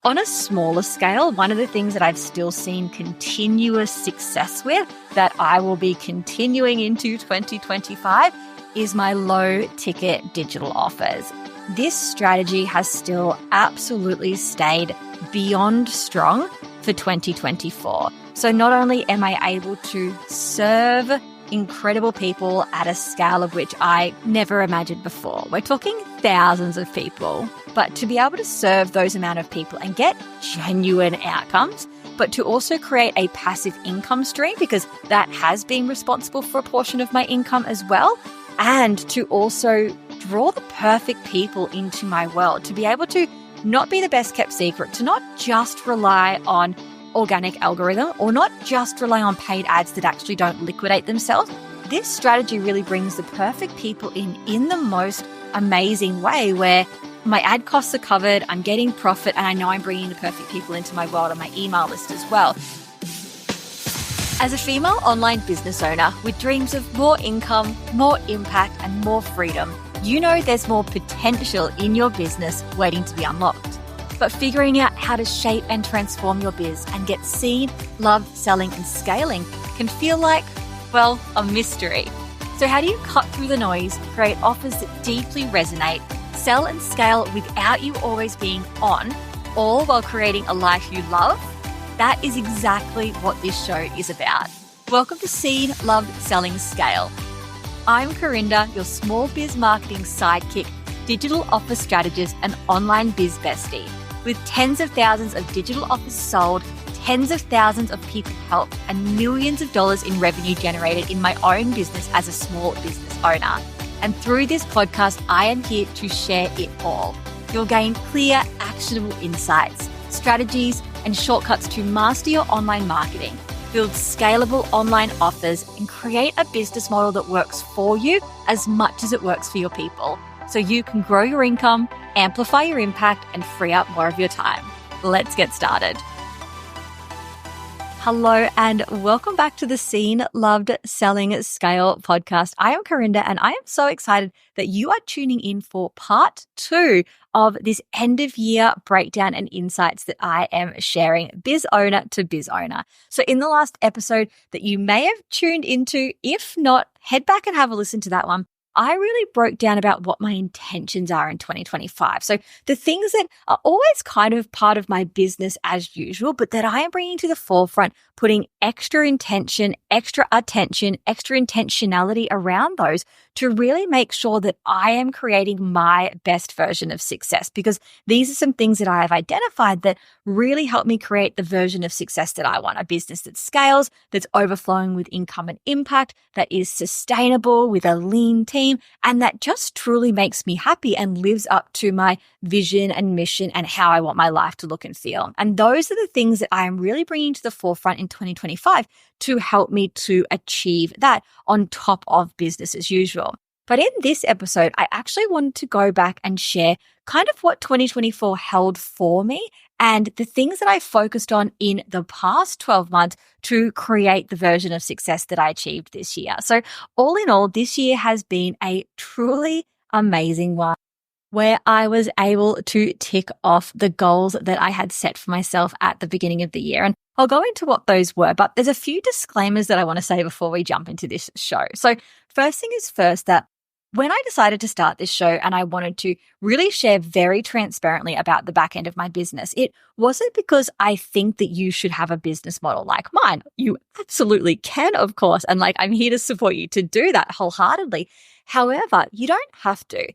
On a smaller scale, one of the things that I've still seen continuous success with that I will be continuing into 2025 is my low ticket digital offers. This strategy has still absolutely stayed beyond strong for 2024. So not only am I able to serve incredible people at a scale of which I never imagined before. We're talking thousands of people, but to be able to serve those amount of people and get genuine outcomes, but to also create a passive income stream, because that has been responsible for a portion of my income as well, and to also draw the perfect people into my world, to be able to not be the best kept secret, to not just rely on organic algorithm or not just rely on paid ads that actually don't liquidate themselves. This strategy really brings the perfect people in the most amazing way, where my ad costs are covered, I'm getting profit, and I know I'm bringing the perfect people into my world and my email list as well. As a female online business owner with dreams of more income, more impact, and more freedom, you know there's more potential in your business waiting to be unlocked. But figuring out how to shape and transform your biz and get seen, loved, selling, and scaling can feel like, well, a mystery. So how do you cut through the noise, create offers that deeply resonate, sell and scale without you always being on, all while creating a life you love? That is exactly what this show is about. Welcome to Seen, Loved, Selling, Scale. I'm Corinda, your small biz marketing sidekick, digital offer strategist, and online biz bestie. With tens of thousands of digital offers sold, tens of thousands of people helped, and millions of dollars in revenue generated in my own business as a small business owner. And through this podcast, I am here to share it all. You'll gain clear, actionable insights, strategies, and shortcuts to master your online marketing, build scalable online offers, and create a business model that works for you as much as it works for your people, so you can grow your income, amplify your impact, and free up more of your time. Let's get started. Hello and welcome back to the Seen, Loved, Selling, Scale podcast. I am Corinda and I am so excited that you are tuning in for part 2 of this end of year breakdown and insights that I am sharing biz owner to biz owner. So in the last episode that you may have tuned into, if not, head back and have a listen to that one. I really broke down about what my intentions are in 2025. So the things that are always kind of part of my business as usual, but that I am bringing to the forefront, putting extra intention, extra attention, extra intentionality around those to really make sure that I am creating my best version of success, because these are some things that I have identified that really help me create the version of success that I want. A business that scales, that's overflowing with income and impact, that is sustainable with a lean team, and that just truly makes me happy and lives up to my vision and mission and how I want my life to look and feel. And those are the things that I am really bringing to the forefront in 2025 to help me to achieve that on top of business as usual. But in this episode, I actually wanted to go back and share kind of what 2024 held for me and the things that I focused on in the past 12 months to create the version of success that I achieved this year. So all in all, this year has been a truly amazing one, where I was able to tick off the goals that I had set for myself at the beginning of the year. And I'll go into what those were, but there's a few disclaimers that I want to say before we jump into this show. So first thing is first, that when I decided to start this show and I wanted to really share very transparently about the back end of my business, it wasn't because I think that you should have a business model like mine. You absolutely can, of course. And I'm here to support you to do that wholeheartedly. However, you don't have to.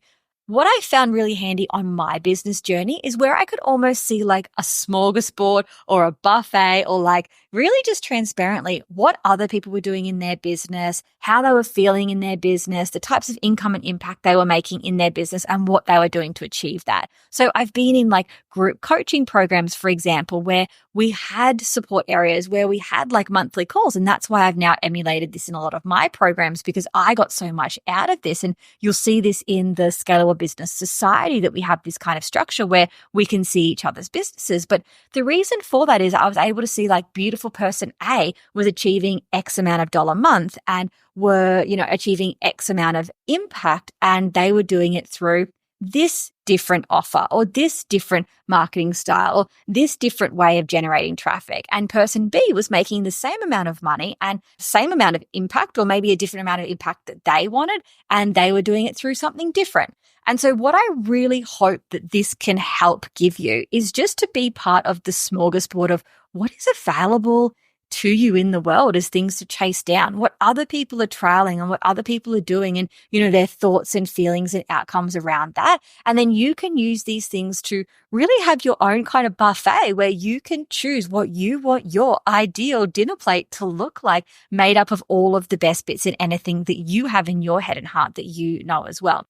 What I found really handy on my business journey is where I could almost see a smorgasbord or a buffet, or really just transparently what other people were doing in their business, how they were feeling in their business, the types of income and impact they were making in their business, and what they were doing to achieve that. So I've been in group coaching programs, for example, where we had support areas where we had monthly calls. And that's why I've now emulated this in a lot of my programs, because I got so much out of this. And you'll see this in the Scalable Business Society, that we have this kind of structure where we can see each other's businesses. But the reason for that is I was able to see beautiful person A was achieving X amount of dollar a month and were, achieving X amount of impact, and they were doing it through this different offer or this different marketing style or this different way of generating traffic. And person B was making the same amount of money and same amount of impact, or maybe a different amount of impact that they wanted, and they were doing it through something different. And so what I really hope that this can help give you is just to be part of the smorgasbord of what is available to you in the world as things to chase down, what other people are trialing and what other people are doing, and, their thoughts and feelings and outcomes around that. And then you can use these things to really have your own kind of buffet where you can choose what you want your ideal dinner plate to look like, made up of all of the best bits in anything that you have in your head and heart that you know as well.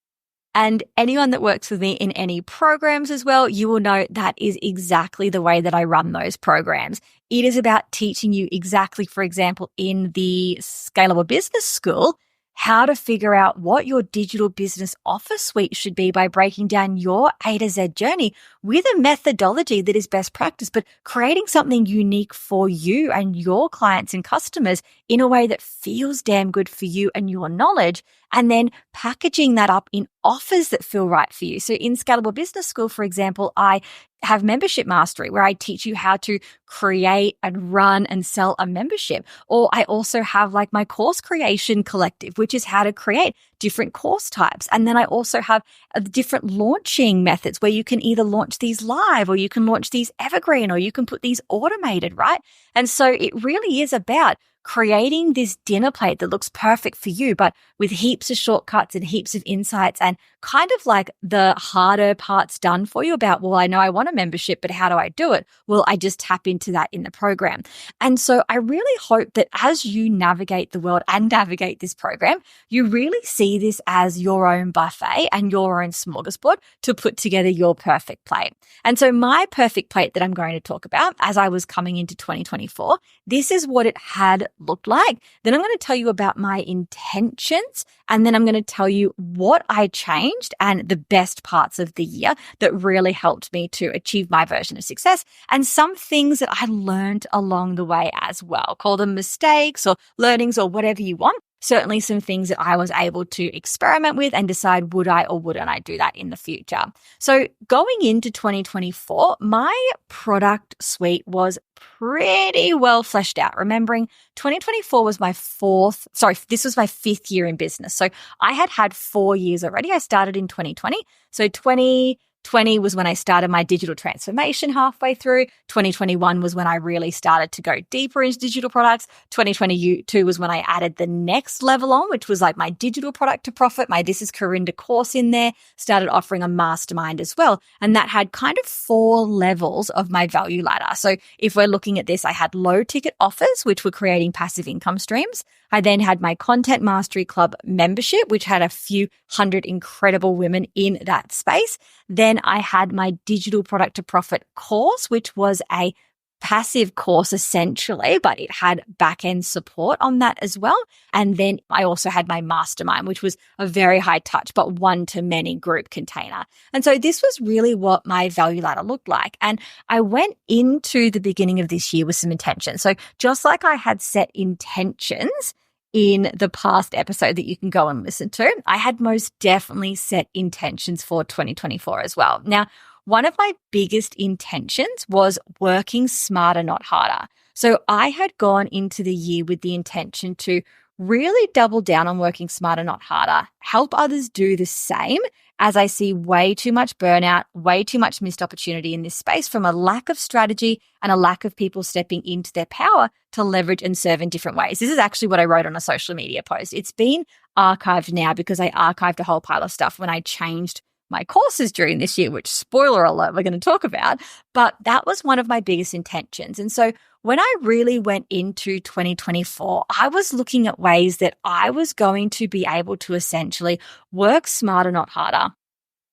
And anyone that works with me in any programs as well, you will know that is exactly the way that I run those programs. It is about teaching you exactly, for example, in the Scalable Business School, how to figure out what your digital business offer suite should be by breaking down your A to Z journey with a methodology that is best practice, but creating something unique for you and your clients and customers in a way that feels damn good for you and your knowledge, and then packaging that up in offers that feel right for you. So in Scalable Business School, for example, I have membership mastery where I teach you how to create and run and sell a membership. Or I also have like my course creation collective, which is how to create different course types. And then I also have different launching methods where you can either launch these live or you can launch these evergreen or you can put these automated, right? And so it really is about creating this dinner plate that looks perfect for you, but with heaps of shortcuts and heaps of insights and kind of like the harder parts done for you about, well, I know I want a membership, but how do I do it? Well, I just tap into that in the program. And so I really hope that as you navigate the world and navigate this program, you really see this as your own buffet and your own smorgasbord to put together your perfect plate. And so my perfect plate that I'm going to talk about as I was coming into 2024, this is what it had looked like. Then I'm going to tell you about my intentions, and then I'm going to tell you what I changed and the best parts of the year that really helped me to achieve my version of success, and some things that I learned along the way as well. Call them mistakes or learnings or whatever you want. Certainly some things that I was able to experiment with and decide would I or wouldn't I do that in the future. So going into 2024, my product suite was pretty well fleshed out. Remembering 2024 was this was my 5th year in business. So I had 4 years already. I started in 2020. So 2020 was when I started my digital transformation halfway through. 2021 was when I really started to go deeper into digital products. 2022 was when I added the next level on, which was like my digital product to profit, my This is Corinda course in there, started offering a mastermind as well. And that had kind of 4 levels of my value ladder. So if we're looking at this, I had low ticket offers, which were creating passive income streams. I then had my Content Mastery Club membership, which had a few hundred incredible women in that space. Then I had my digital product to profit course, which was a passive course essentially, but it had back-end support on that as well. And then I also had my mastermind, which was a very high touch, but one-to-many group container. And so this was really what my value ladder looked like. And I went into the beginning of this year with some intention. So just like I had set intentions in the past episode that you can go and listen to, I had most definitely set intentions for 2024 as well. Now, one of my biggest intentions was working smarter, not harder. So I had gone into the year with the intention to really double down on working smarter, not harder, help others do the same, as I see way too much burnout, way too much missed opportunity in this space from a lack of strategy and a lack of people stepping into their power to leverage and serve in different ways. This is actually what I wrote on a social media post. It's been archived now because I archived a whole pile of stuff when I changed my courses during this year, which, spoiler alert, we're going to talk about. But that was one of my biggest intentions. And so when I really went into 2024, I was looking at ways that I was going to be able to essentially work smarter, not harder.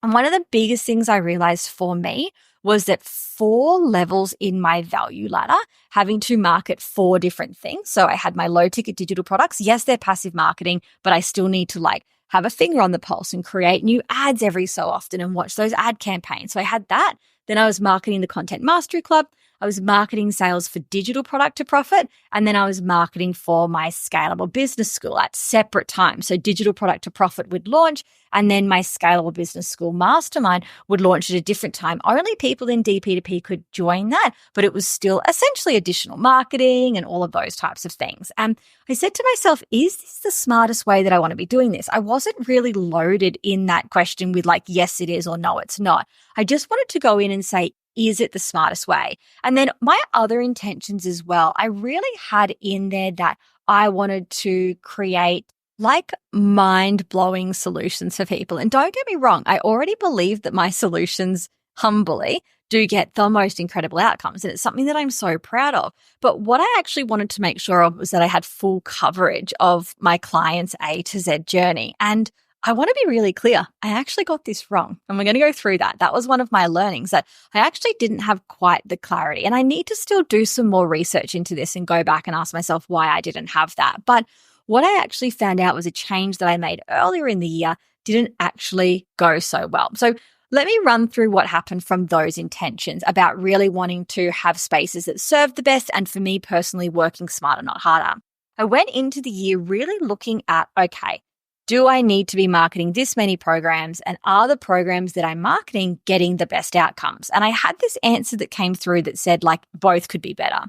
And one of the biggest things I realized for me was that 4 levels in my value ladder, having to market 4 different things. So I had my low ticket digital products. Yes, they're passive marketing, but I still need to have a finger on the pulse and create new ads every so often and watch those ad campaigns. So I had that. Then I was marketing the Content Mastery Club. I was marketing sales for digital product to profit, and then I was marketing for my scalable business school at separate times. So digital product to profit would launch, and then my scalable business school mastermind would launch at a different time. Only people in DP2P could join that, but it was still essentially additional marketing and all of those types of things. And I said to myself, is this the smartest way that I want to be doing this? I wasn't really loaded in that question with like, yes, it is or no, it's not. I just wanted to go in and say, is it the smartest way? And then my other intentions as well, I really had in there that I wanted to create like mind-blowing solutions for people. And don't get me wrong, I already believe that my solutions humbly do get the most incredible outcomes. And it's something that I'm so proud of. But what I actually wanted to make sure of was that I had full coverage of my client's A to Z journey. And I want to be really clear. I actually got this wrong. And we're going to go through that. That was one of my learnings, that I actually didn't have quite the clarity. And I need to still do some more research into this and go back and ask myself why I didn't have that. But what I actually found out was a change that I made earlier in the year didn't actually go so well. So let me run through what happened from those intentions about really wanting to have spaces that serve the best, and for me personally, working smarter, not harder. I went into the year really looking at, okay, do I need to be marketing this many programs, and are the programs that I'm marketing getting the best outcomes? And I had this answer that came through that said like both could be better.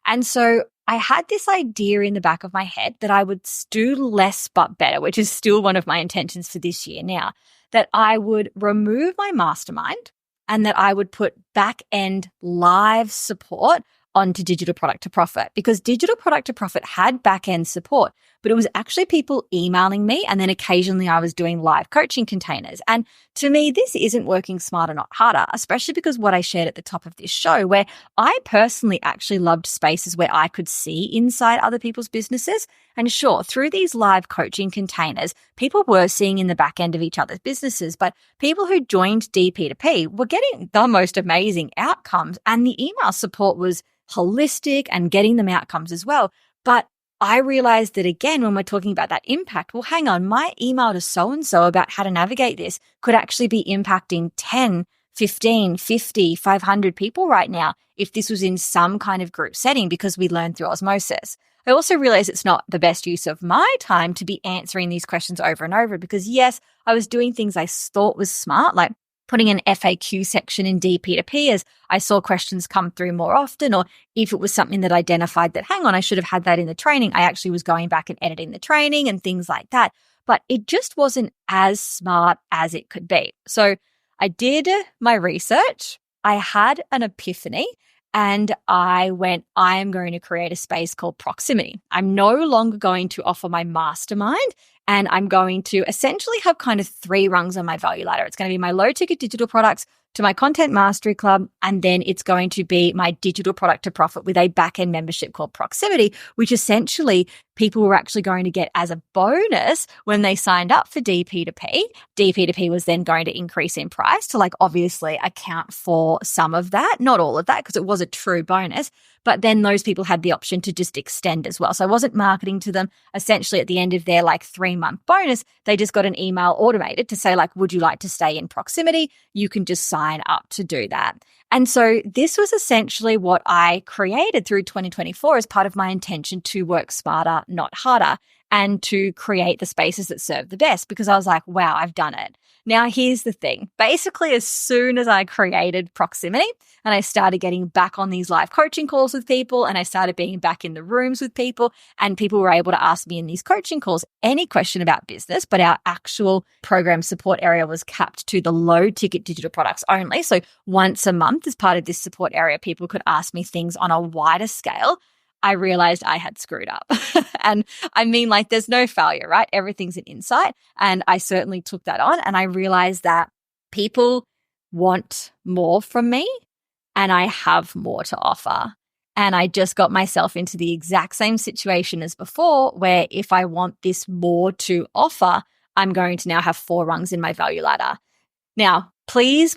And so I had this idea in the back of my head that I would do less but better, which is still one of my intentions for this year now, that I would remove my mastermind and that I would put back-end live support onto digital product to profit, because digital product to profit had back-end support, but it was actually people emailing me, and then occasionally I was doing live coaching containers. And to me, this isn't working smarter, not harder, especially because what I shared at the top of this show, where I personally actually loved spaces where I could see inside other people's businesses. And sure, through these live coaching containers, people were seeing in the back end of each other's businesses, but people who joined DP2P were getting the most amazing outcomes, and the email support was holistic and getting them outcomes as well. But I realized that again, when we're talking about that impact, well, hang on, my email to so-and-so about how to navigate this could actually be impacting 10, 15, 50, 500 people right now if this was in some kind of group setting, because we learn through osmosis. I also realized it's not the best use of my time to be answering these questions over and over, because yes, I was doing things I thought was smart, like putting an FAQ section in DP2P as I saw questions come through more often, or if it was something that identified that, hang on, I should have had that in the training, I actually was going back and editing the training and things like that. But it just wasn't as smart as it could be. So I did my research, I had an epiphany, and I went, I am going to create a space called Proximity. I'm no longer going to offer my mastermind, and I'm going to essentially have kind of 3 rungs on my value ladder. It's going to be my low ticket digital products, to my content mastery club, and then it's going to be my digital product to profit with a back-end membership called Proximity, which essentially people were actually going to get as a bonus when they signed up for DP2P. DP2P was then going to increase in price to like obviously account for some of that, not all of that, because it was a true bonus. But then those people had the option to just extend as well. So I wasn't marketing to them essentially at the end of their like 3-month bonus. They just got an email automated to say like, would you like to stay in Proximity? You can just sign up to do that. And so this was essentially what I created through 2024 as part of my intention to work smarter, not harder, and to create the spaces that serve the best, because I was like, wow, I've done it. Now, here's the thing. Basically, as soon as I created Proximity and I started getting back on these live coaching calls with people, and I started being back in the rooms with people, and people were able to ask me in these coaching calls any question about business, but our actual program support area was capped to the low ticket digital products only. So once a month, as part of this support area, people could ask me things on a wider scale. I realized I had screwed up. And I mean, like, there's no failure, right? Everything's an insight. And I certainly took that on. And I realized that people want more from me, and I have more to offer. And I just got myself into the exact same situation as before, where if I want this more to offer, I'm going to now have 4 rungs in my value ladder. Now, please,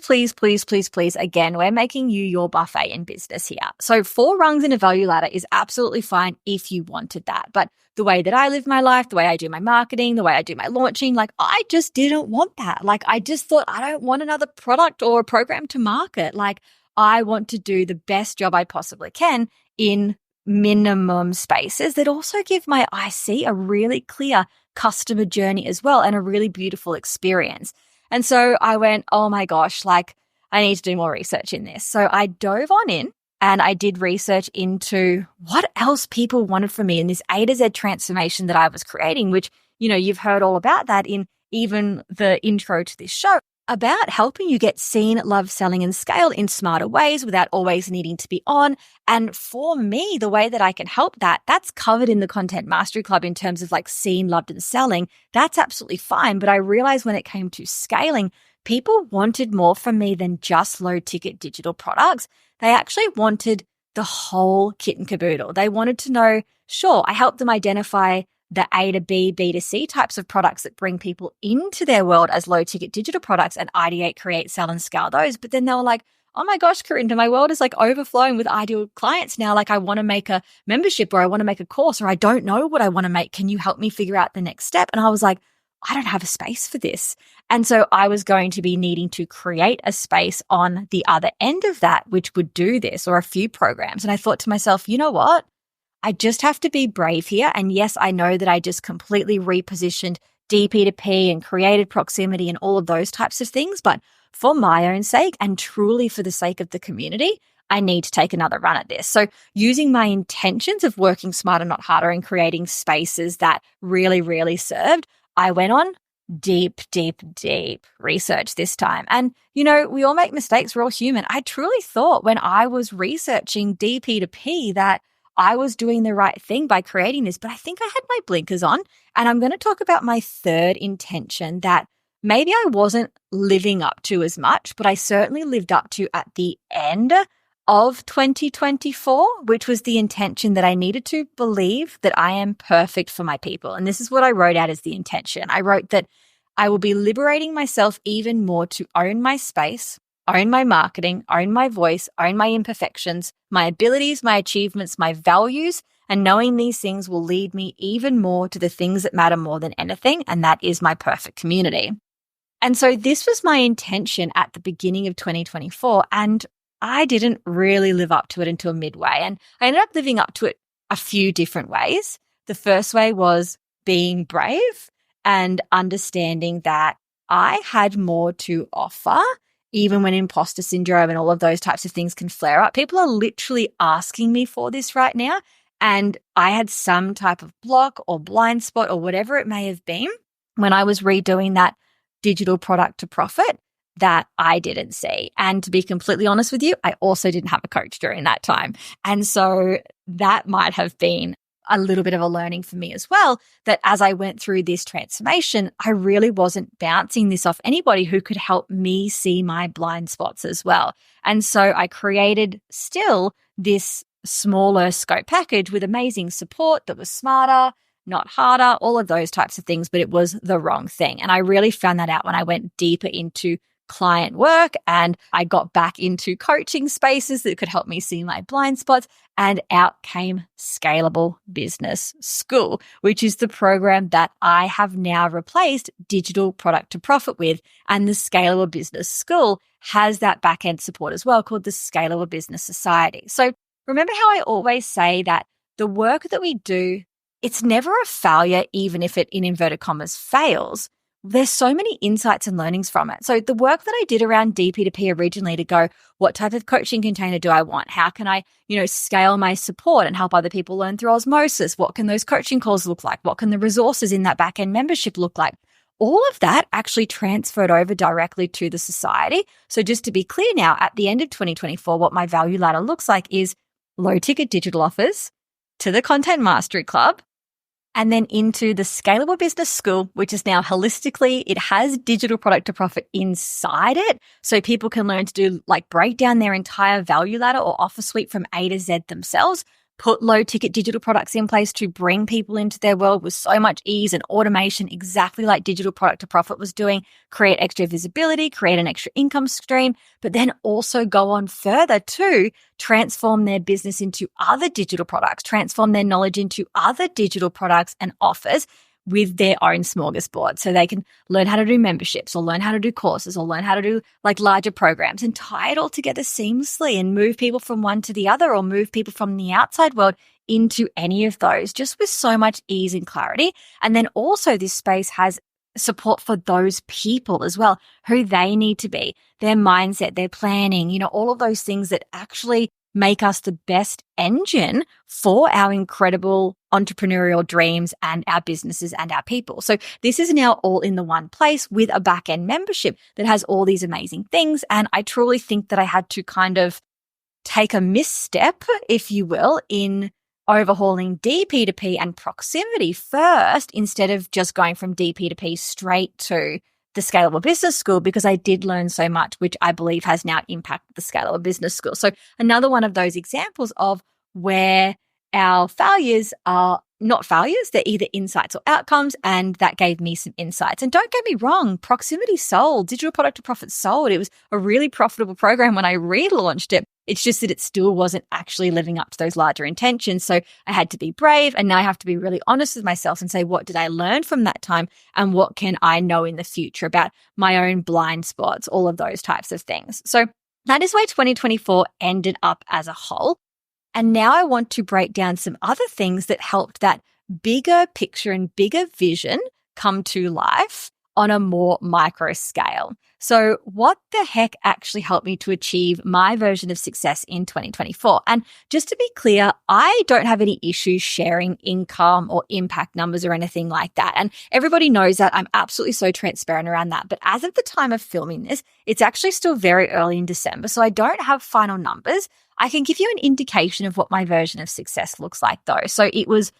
again, we're making you your buffet in business here. So 4 rungs in a value ladder is absolutely fine if you wanted that. But the way that I live my life, the way I do my marketing, the way I do my launching, like I just didn't want that. Like I just thought, I don't want another product or a program to market. Like I want to do the best job I possibly can in minimum spaces that also give my IC a really clear customer journey as well and a really beautiful experience. And so I went, oh my gosh, like I need to do more research in this. So I dove on in and I did research into what else people wanted from me in this A to Z transformation that I was creating, which, you know, you've heard all about that in even the intro to this show, about helping you get seen, loved, selling, and scaled in smarter ways without always needing to be on. And for me, the way that I can help that's covered in the Content Mastery Club in terms of like seen, loved, and selling. That's absolutely fine. But I realized when it came to scaling, people wanted more from me than just low ticket digital products. They actually wanted the whole kit and caboodle. They wanted to know, sure, I helped them identify the A to B, B to C types of products that bring people into their world as low ticket digital products and ideate, create, sell, and scale those. But then they were like, oh my gosh, Karinda, my world is like overflowing with ideal clients now. Like I want to make a membership or I want to make a course or I don't know what I want to make. Can you help me figure out the next step? And I was like, I don't have a space for this. And so I was going to be needing to create a space on the other end of that, which would do this, or a few programs. And I thought to myself, you know what? I just have to be brave here. And yes, I know that I just completely repositioned DP2P and created proximity and all of those types of things. But for my own sake and truly for the sake of the community, I need to take another run at this. So using my intentions of working smarter, not harder, and creating spaces that really, really served, I went on deep research this time. And, you know, we all make mistakes. We're all human. I truly thought when I was researching DP2P that I was doing the right thing by creating this, but I think I had my blinkers on. And I'm going to talk about my third intention that maybe I wasn't living up to as much, but I certainly lived up to at the end of 2024, which was the intention that I needed to believe that I am perfect for my people. And this is what I wrote out as the intention. I wrote that I will be liberating myself even more to own my space, own my marketing, own my voice, own my imperfections, my abilities, my achievements, my values, and knowing these things will lead me even more to the things that matter more than anything, and that is my perfect community. And so this was my intention at the beginning of 2024, and I didn't really live up to it until midway, and I ended up living up to it a few different ways. The first way was being brave and understanding that I had more to offer. Even when imposter syndrome and all of those types of things can flare up, people are literally asking me for this right now. And I had some type of block or blind spot or whatever it may have been when I was redoing that digital product to profit that I didn't see. And to be completely honest with you, I also didn't have a coach during that time. And so that might have been a little bit of a learning for me as well, that as I went through this transformation, I really wasn't bouncing this off anybody who could help me see my blind spots as well. And so I created still this smaller scope package with amazing support that was smarter, not harder, all of those types of things, but it was the wrong thing. And I really found that out when I went deeper into client work and I got back into coaching spaces that could help me see my blind spots, and out came Scalable Business School, which is the program that I have now replaced Digital Product to Profit with. And the Scalable Business School has that back-end support as well, called the Scalable Business Society. So remember how I always say that the work that we do, it's never a failure, even if it, in inverted commas, fails. There's so many insights and learnings from it. So the work that I did around DP2P originally to go, what type of coaching container do I want? How can I, scale my support and help other people learn through osmosis? What can those coaching calls look like? What can the resources in that back-end membership look like? All of that actually transferred over directly to the society. So just to be clear now, at the end of 2024, what my value ladder looks like is low ticket digital offers to the Content Mastery Club, and then into the Scalable Business School, which is now holistically, it has digital product to profit inside it. So people can learn to do break down their entire value ladder or offer suite from A to Z themselves, put low ticket digital products in place to bring people into their world with so much ease and automation, exactly like digital product to profit was doing, create extra visibility, create an extra income stream, but then also go on further to transform their business into other digital products, transform their knowledge into other digital products and offers, with their own smorgasbord. So they can learn how to do memberships or learn how to do courses or learn how to do like larger programs and tie it all together seamlessly and move people from one to the other or move people from the outside world into any of those just with so much ease and clarity. And then also this space has support for those people as well, who they need to be, their mindset, their planning, all of those things that actually make us the best engine for our incredible entrepreneurial dreams and our businesses and our people. So this is now all in the one place with a back-end membership that has all these amazing things. And I truly think that I had to kind of take a misstep, if you will, in overhauling DP2P and proximity first instead of just going from DP2P straight to the Scalable Business School, because I did learn so much, which I believe has now impacted the Scalable Business School. So another one of those examples of where our failures are not failures, they're either insights or outcomes, and that gave me some insights. And don't get me wrong, Proximity sold, Digital Product to Profit sold. It was a really profitable program when I relaunched it. It's just that it still wasn't actually living up to those larger intentions. So I had to be brave, and now I have to be really honest with myself and say, what did I learn from that time and what can I know in the future about my own blind spots, all of those types of things. So that is where 2024 ended up as a whole. And now I want to break down some other things that helped that bigger picture and bigger vision come to life on a more micro scale. So what the heck actually helped me to achieve my version of success in 2024? And just to be clear, I don't have any issues sharing income or impact numbers or anything like that. And everybody knows that. I'm absolutely so transparent around that. But as of the time of filming this, it's actually still very early in December. So I don't have final numbers. I can give you an indication of what my version of success looks like though. So it was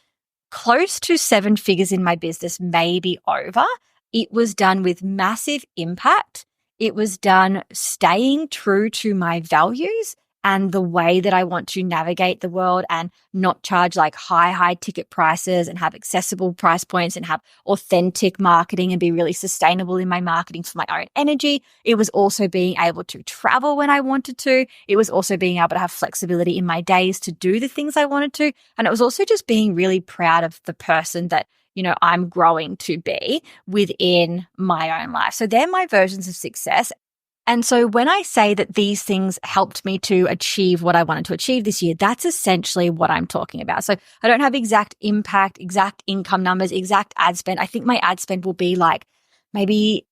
close to 7 figures in my business, maybe over. It was done with massive impact. It was done staying true to my values and the way that I want to navigate the world and not charge like high ticket prices and have accessible price points and have authentic marketing and be really sustainable in my marketing for my own energy. It was also being able to travel when I wanted to. It was also being able to have flexibility in my days to do the things I wanted to. And it was also just being really proud of the person that I'm growing to be within my own life. So they're my versions of success. And so when I say that these things helped me to achieve what I wanted to achieve this year, that's essentially what I'm talking about. So I don't have exact impact, exact income numbers, exact ad spend. I think my ad spend will be like maybe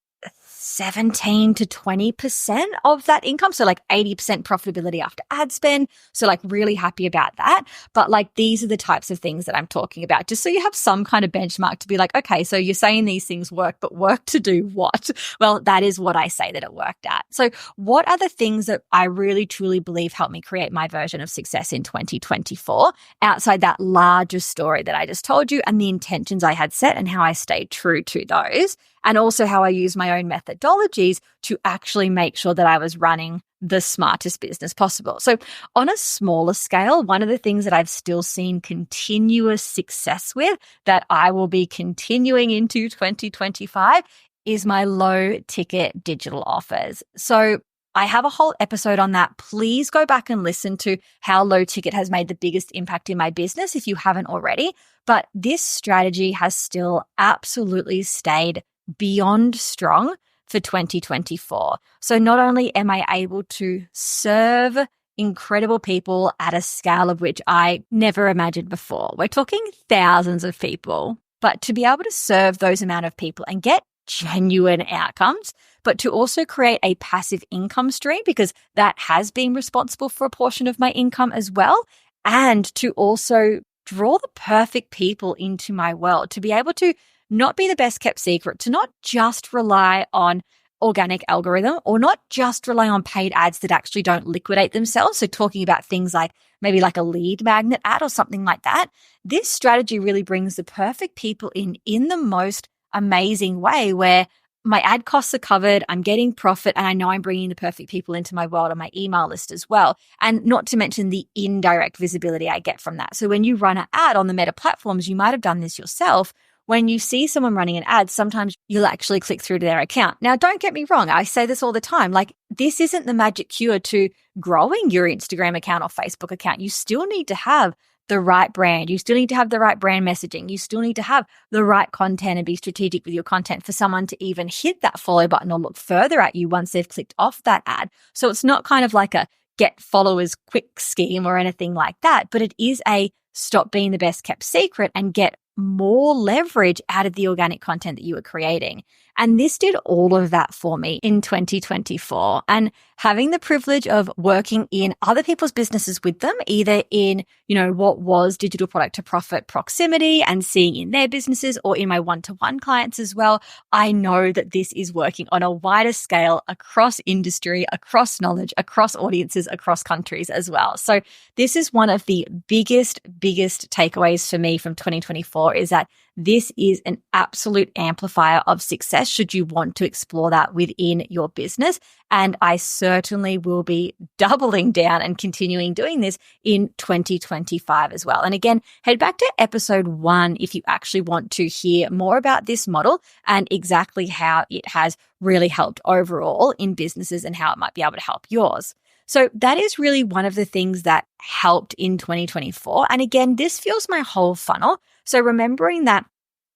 17 to 20% of that income. So like 80% profitability after ad spend. So like really happy about that. But like these are the types of things that I'm talking about, just so you have some kind of benchmark to be like, okay, so you're saying these things work, but work to do what? Well, that is what I say that it worked at. So what are the things that I really truly believe helped me create my version of success in 2024 outside that larger story that I just told you and the intentions I had set and how I stayed true to those? And also how I use my own methodologies to actually make sure that I was running the smartest business possible. So on a smaller scale, one of the things that I've still seen continuous success with that I will be continuing into 2025 is my low ticket digital offers. So I have a whole episode on that. Please go back and listen to how low ticket has made the biggest impact in my business if you haven't already. But this strategy has still absolutely stayed beyond strong for 2024. So not only am I able to serve incredible people at a scale of which I never imagined before. We're talking thousands of people, but to be able to serve those amount of people and get genuine outcomes, but to also create a passive income stream, because that has been responsible for a portion of my income as well, and to also draw the perfect people into my world, to be able to not be the best kept secret, to not just rely on organic algorithm or not just rely on paid ads that actually don't liquidate themselves. So talking about things like maybe like a lead magnet ad or something like that. This strategy really brings the perfect people in the most amazing way where my ad costs are covered, I'm getting profit, and I know I'm bringing the perfect people into my world on my email list as well. And not to mention the indirect visibility I get from that. So when you run an ad on the Meta platforms, you might have done this yourself. When you see someone running an ad, sometimes you'll actually click through to their account. Now, don't get me wrong. I say this all the time. Like, this isn't the magic cure to growing your Instagram account or Facebook account. You still need to have the right brand. You still need to have the right brand messaging. You still need to have the right content and be strategic with your content for someone to even hit that follow button or look further at you once they've clicked off that ad. So it's not kind of like a get followers quick scheme or anything like that, but it is a stop being the best kept secret and get more leverage out of the organic content that you were creating. And this did all of that for me in 2024. And having the privilege of working in other people's businesses with them, either in, what was digital product to profit proximity and seeing in their businesses or in my one-to-one clients as well, I know that this is working on a wider scale across industry, across knowledge, across audiences, across countries as well. So this is one of the biggest takeaways for me from 2024 is that this is an absolute amplifier of success should you want to explore that within your business. And I certainly will be doubling down and continuing doing this in 2025 as well. And again, head back to episode 1 if you actually want to hear more about this model and exactly how it has really helped overall in businesses and how it might be able to help yours. So that is really one of the things that helped in 2024. And again, this fuels my whole funnel. So remembering that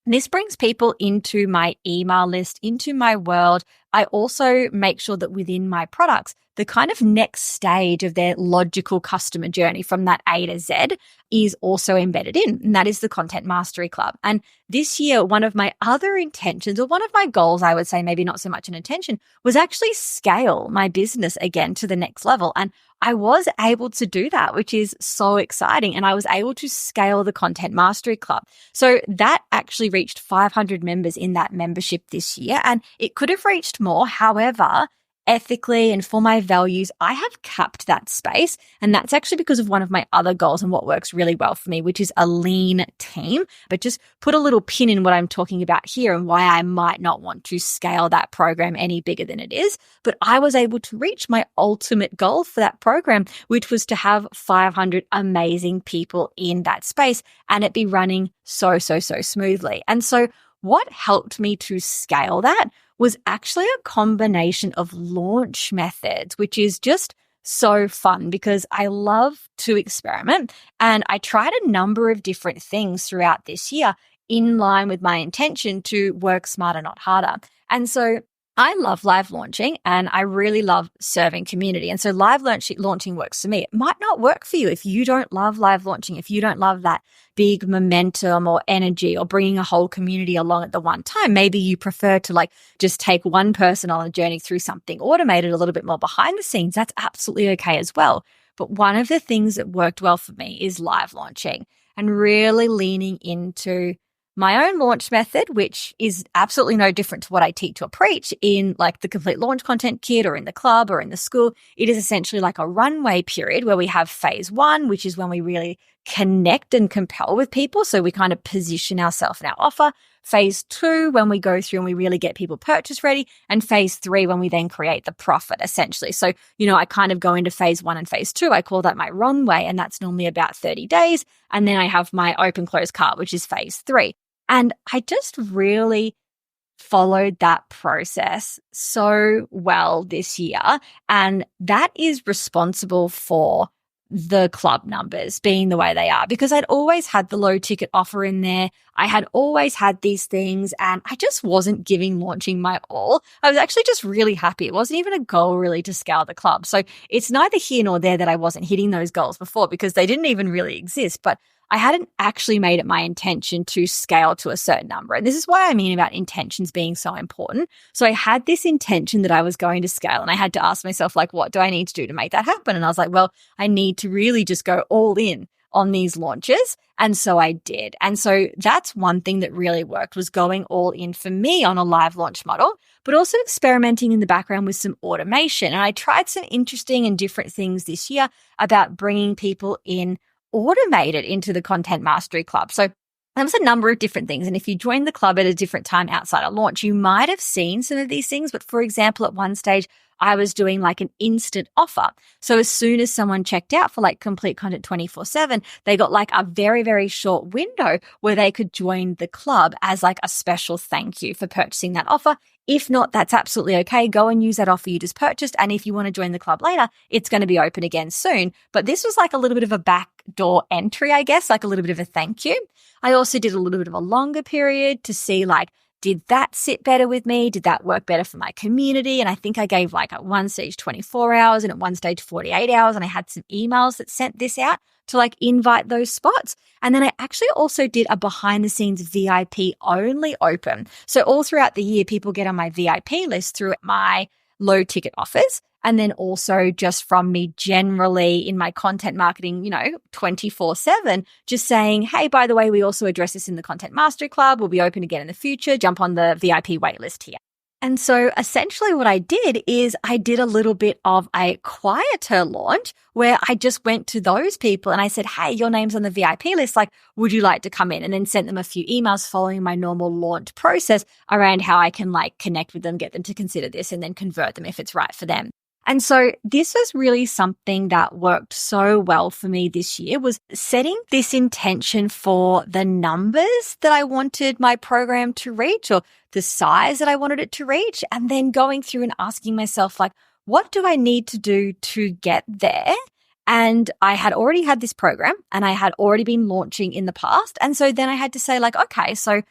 this brings people into my email list, into my world. I also make sure that within my products, the kind of next stage of their logical customer journey from that A to Z is also embedded in, and that is the Content Mastery Club. And this year, one of my other intentions, or one of my goals, I would say maybe not so much an intention, was actually scale my business again to the next level. And I was able to do that, which is so exciting. And I was able to scale the Content Mastery Club. So that actually reached 500 members in that membership this year, and it could have reached more. However, ethically and for my values, I have capped that space. And that's actually because of one of my other goals and what works really well for me, which is a lean team. But just put a little pin in what I'm talking about here and why I might not want to scale that program any bigger than it is. But I was able to reach my ultimate goal for that program, which was to have 500 amazing people in that space and it be running so smoothly. And so what helped me to scale that was actually a combination of launch methods, which is just so fun because I love to experiment. And I tried a number of different things throughout this year in line with my intention to work smarter, not harder. And so I love live launching and I really love serving community. And so live launching works for me. It might not work for you if you don't love live launching, if you don't love that big momentum or energy or bringing a whole community along at the one time. Maybe you prefer to just take one person on a journey through something automated, a little bit more behind the scenes. That's absolutely okay as well. But one of the things that worked well for me is live launching and really leaning into my own launch method, which is absolutely no different to what I teach or preach in the complete launch content kit or in the club or in the school. It is essentially like a runway period where we have phase 1, which is when we really connect and compel with people. So we kind of position ourselves and our offer. Phase 2, when we go through and we really get people purchase ready. And phase 3, when we then create the profit, essentially. So, I kind of go into phase 1 and phase 2. I call that my runway, and that's normally about 30 days. And then I have my open close cart, which is phase 3. And I just really followed that process so well this year. And that is responsible for the club numbers being the way they are, because I'd always had the low ticket offer in there. I had always had these things and I just wasn't giving launching my all. I was actually just really happy. It wasn't even a goal really to scale the club. So it's neither here nor there that I wasn't hitting those goals before because they didn't even really exist. But I hadn't actually made it my intention to scale to a certain number. And this is why I mean about intentions being so important. So I had this intention that I was going to scale and I had to ask myself, what do I need to do to make that happen? And I was like, well, I need to really just go all in on these launches. And so I did. And so that's one thing that really worked, was going all in for me on a live launch model, but also experimenting in the background with some automation. And I tried some interesting and different things this year about bringing people in automated into the Content Mastery Club. So there was a number of different things. And if you joined the club at a different time outside of launch, you might have seen some of these things. But for example, at one stage, I was doing like an instant offer. So as soon as someone checked out for like Complete Content 24/7, they got like a very, very short window where they could join the club as like a special thank you for purchasing that offer. If not, that's absolutely okay. Go and use that offer you just purchased. And if you want to join the club later, it's going to be open again soon. But this was like a little bit of a backdoor entry, I guess, like a little bit of a thank you. I also did a little bit of a longer period to see like, did that sit better with me? Did that work better for my community? And I think I gave like at one stage 24 hours and at one stage 48 hours. And I had some emails that sent this out to like invite those spots. And then I actually also did a behind the scenes VIP only open. So all throughout the year, people get on my VIP list through my low ticket offers. And then also just from me generally in my content marketing, 24/7, just saying, hey, by the way, we also address this in the Content Mastery Club. We'll be open again in the future. Jump on the VIP waitlist here. And so essentially what I did is I did a little bit of a quieter launch where I just went to those people and I said, hey, your name's on the VIP list. Like, would you like to come in? And then sent them a few emails following my normal launch process around how I can like connect with them, get them to consider this, and then convert them if it's right for them. And so this was really something that worked so well for me this year, was setting this intention for the numbers that I wanted my program to reach or the size that I wanted it to reach. And then going through and asking myself, like, what do I need to do to get there? And I had already had this program and I had already been launching in the past. And so then I had to say like, okay, so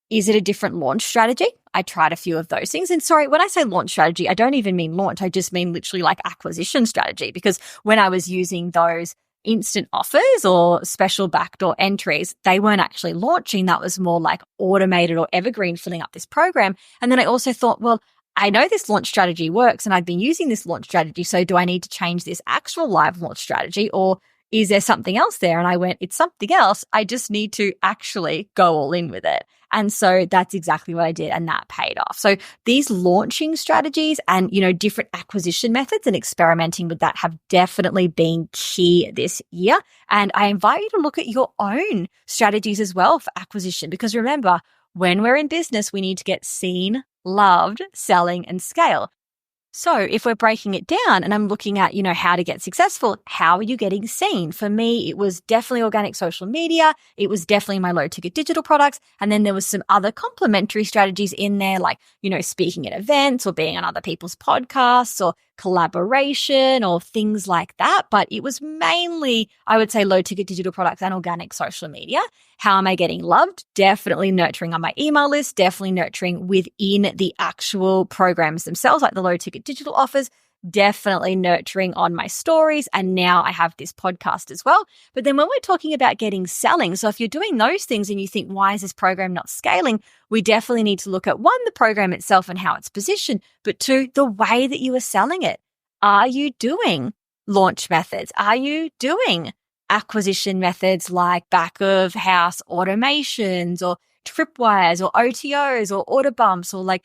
is it a different launch strategy? I tried a few of those things. And sorry, when I say launch strategy, I don't even mean launch. I just mean literally like acquisition strategy, because when I was using those instant offers or special backdoor entries, they weren't actually launching. That was more like automated or evergreen filling up this program. And then I also thought, well, I know this launch strategy works and I've been using this launch strategy. So do I need to change this actual live launch strategy, or is there something else there? And I went, it's something else. I just need to actually go all in with it. And so that's exactly what I did, and that paid off. So these launching strategies and, different acquisition methods and experimenting with that have definitely been key this year. And I invite you to look at your own strategies as well for acquisition, because remember, when we're in business, we need to get seen, loved, selling, and scale. So if we're breaking it down and I'm looking at, how to get successful, how are you getting seen? For me, it was definitely organic social media. It was definitely my low ticket digital products. And then there was some other complementary strategies in there, like, speaking at events or being on other people's podcasts or collaboration or things like that. But it was mainly, I would say, low ticket digital products and organic social media. How am I getting loved? Definitely nurturing on my email list, definitely nurturing within the actual programs themselves, like the low ticket digital offers, definitely nurturing on my stories. And now I have this podcast as well. But then when we're talking about getting selling, so if you're doing those things and you think, why is this program not scaling? We definitely need to look at one, the program itself and how it's positioned, but two, the way that you are selling it. Are you doing launch methods? Are you doing acquisition methods like back of house automations or tripwires or OTOs or order bumps or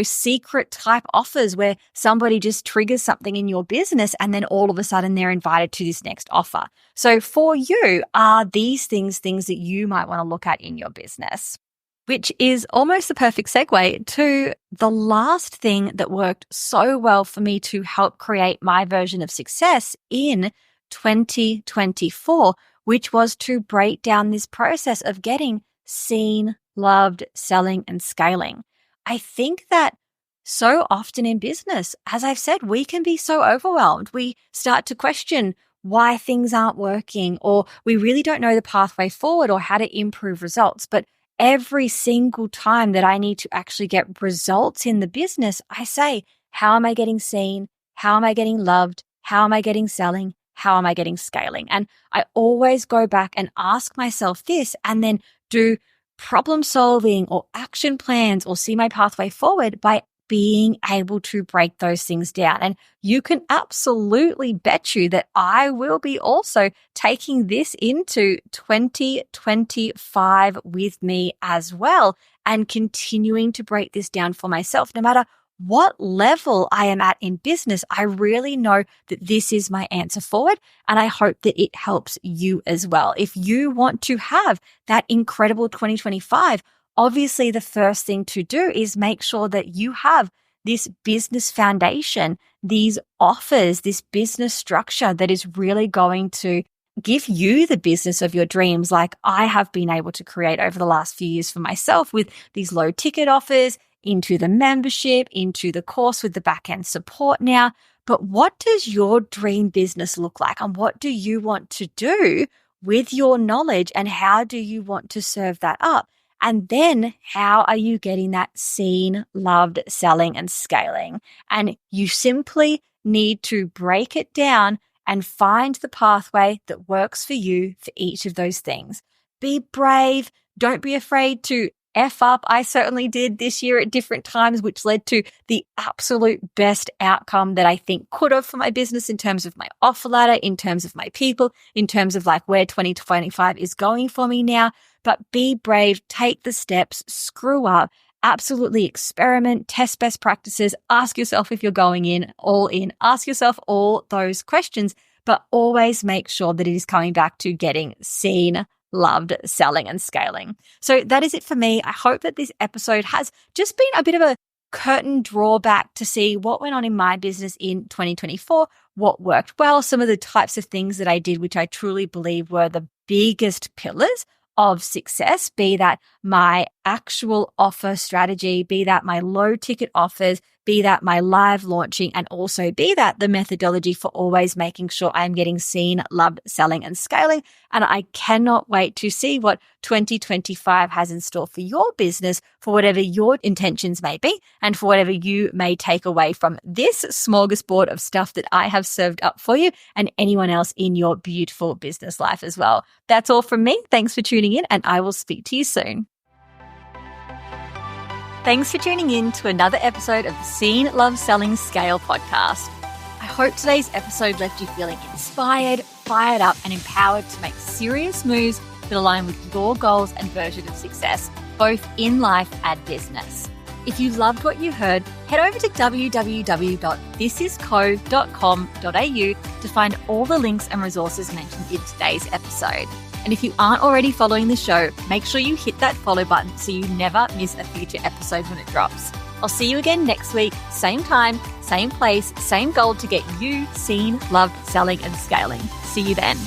secret type offers where somebody just triggers something in your business and then all of a sudden they're invited to this next offer? So for you, are these things that you might want to look at in your business? Which is almost the perfect segue to the last thing that worked so well for me to help create my version of success in 2024, which was to break down this process of getting seen, loved, selling, and scaling. I think that so often in business, as I've said, we can be so overwhelmed. We start to question why things aren't working, or we really don't know the pathway forward or how to improve results. But every single time that I need to actually get results in the business, I say, how am I getting seen? How am I getting loved? How am I getting selling? How am I getting scaling? And I always go back and ask myself this and then do problem solving or action plans or see my pathway forward by being able to break those things down. And you can absolutely bet you that I will be also taking this into 2025 with me as well and continuing to break this down for myself. No matter what level I am at in business, I really know that this is my answer forward. And I hope that it helps you as well. If you want to have that incredible 2025, obviously the first thing to do is make sure that you have this business foundation, these offers, this business structure that is really going to give you the business of your dreams, like I have been able to create over the last few years for myself with these low ticket offers, into the membership, into the course with the back-end support now. But what does your dream business look like? And what do you want to do with your knowledge? And how do you want to serve that up? And then how are you getting that seen, loved, selling, and scaling? And you simply need to break it down and find the pathway that works for you for each of those things. Be brave. Don't be afraid to F up. I certainly did this year at different times, which led to the absolute best outcome that I think could have for my business in terms of my offer ladder, in terms of my people, in terms of like where 2025 is going for me now. But be brave, take the steps, screw up, absolutely experiment, test best practices, ask yourself if you're going in, ask yourself all those questions, but always make sure that it is coming back to getting seen, loved, selling, and scaling. So that is it for me. I hope that this episode has just been a bit of a curtain drawback to see what went on in my business in 2024, what worked well, some of the types of things that I did, which I truly believe were the biggest pillars of success, be that my actual offer strategy, be that my low ticket offers, be that my live launching, and also be that the methodology for always making sure I'm getting seen, loved, selling, and scaling. And I cannot wait to see what 2025 has in store for your business, for whatever your intentions may be, and for whatever you may take away from this smorgasbord of stuff that I have served up for you and anyone else in your beautiful business life as well. That's all from me. Thanks for tuning in, and I will speak to you soon. Thanks for tuning in to another episode of the Seen, Love, Selling, Scale podcast. I hope today's episode left you feeling inspired, fired up, and empowered to make serious moves that align with your goals and version of success, both in life and business. If you loved what you heard, head over to www.thisisco.com.au to find all the links and resources mentioned in today's episode. And if you aren't already following the show, make sure you hit that follow button so you never miss a future episode when it drops. I'll see you again next week, same time, same place, same goal to get you seen, loved, selling, and scaling. See you then.